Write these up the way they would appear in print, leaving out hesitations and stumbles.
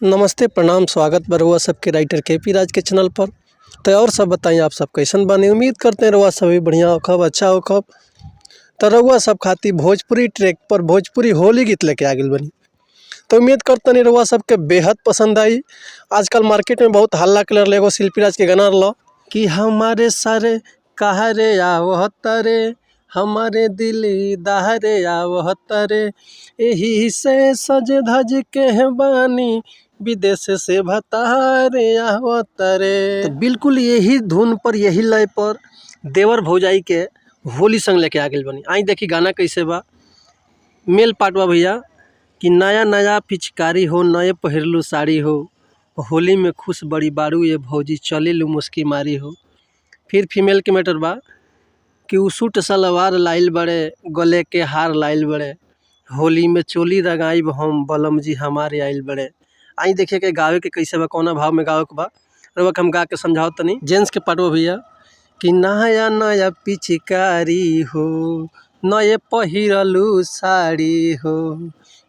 नमस्ते, प्रणाम, स्वागत बा रउआ सबके राइटर के.पी. राज के चैनल पर। तो और सब बताई आप सब कैसन बानी। उम्मीद करते हैं रउआ सभी बढ़िया होखब, अच्छा होखब। तो रउआ सब खातिर भोजपुरी ट्रैक पर भोजपुरी होली गीत लेके आ गइल बानी। तो उम्मीद करतनी रउआ सबके बेहद पसंद आई। आजकल मार्केट में बहुत हल्ला कलर एगो शिल्पी राज के गाना रहल कि हमारे सारे कहरे आवत रे, हमारे दिली दहरे आवत रे, एही से सज धज के बानी विदेश से भतारे आवत रे। तो बिल्कुल यही धुन पर, यही लय पर देवर भौजाई के होली संग लेके आ गइल बानी। आई देखी गाना कैसे बा। मेल पाटवा भैया कि नया नया पिचकारी हो, नए पहिरलू साड़ी हो, होली में खुश बड़ी बारू ये भौजी चलेलू मुस्की मारी हो। फिर फीमेल के मैटर बा कि उ सूट सलवार लाइल बड़े, गले के हार लाइल बड़े, होली में चोली रंगाइब हम बलम जी हमारे आइल बड़े। आई देखिए के गावे के कैसे बा, कौना भाव में गावे के बा, रउआ के हम गा के समझाओ तनी। जेंट्स के पाटवा भैया कि नया नया पिचकारी हो, नए पहिरलू साड़ी हो,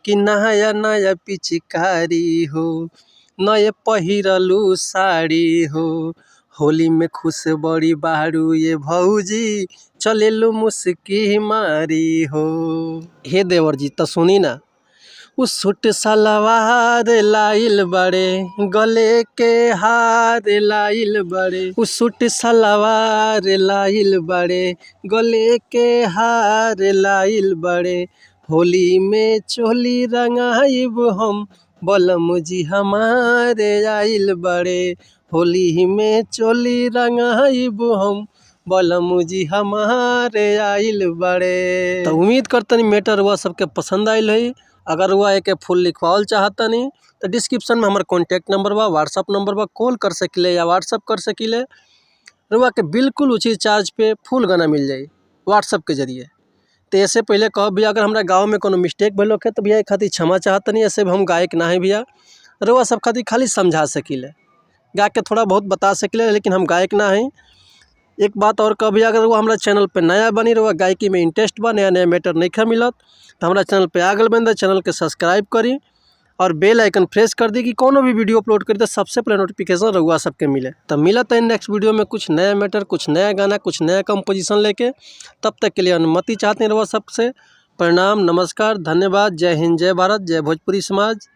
कि नया नया पिचकारी हो, नए पहिरलू साड़ी हो, होली में खुश बड़ी बारू ये भौजी चलेलू मुस्की मारी हो। हे देवर जी तो सुनी ना, उस सूट सलवार लाइल बड़े, गले के हार लाइल बड़े, उस सूट सलवार लाइल बड़े, गले के हार लाइल बड़े, होली में चोली रंगाइब हम बलम जी हमारे आइल बड़े, होली में चोली रंगाइब हम बलम जी हमारे आइल बड़े। तो उम्मीद करतनी मैटर हुआ सबके पसंद आइल है। अगर हुआ एक फुल लिखवाल चाहतनी तो डिस्क्रिप्शन में हमारा कॉन्टैक्ट नंबर बा, व्हाट्सअप नंबर बा, कॉल कर सकिले या व्हाट्सअप कर सकिले। रुआ के बिल्कुल उचित चार्ज पे फुल गाना मिल जाए व्हाट्सअप के जरिए। तो ऐसे पहले कह भैया अगर हमारा गाँव में कोनो मिस्टेक भइल होखे तो भैया खातिर क्षमा चाहतनी। ऐसे हम गायक ना है भैया, रुआ सब खातिर खाली समझा सकिले, गा के थोड़ा बहुत बता सकिले, लेकिन हम गायक ना हैं। एक बात और कभी अगर वो हमारा चैनल पे नया बनी रहुआ, गायकी में इंटरेस्ट बा, नया नया मैटर नहीं खा मिलत तो हमारा चैनल पे आगल बन चैनल के सब्सक्राइब करी और बेल आइकन प्रेस कर दी कि कोनो भी वीडियो अपलोड करी तो सबसे पहले नोटिफिकेशन रहुआ सबके मिले। तो मिलत है नेक्स्ट वीडियो में कुछ नया मैटर, कुछ नया गाना, कुछ नया कंपोजिशन लेके। तब तक के लिए अनुमति चाहते हैं रहुआ सबसे। प्रणाम, नमस्कार, धन्यवाद, जय हिंद, जय भारत, जय भोजपुरी समाज।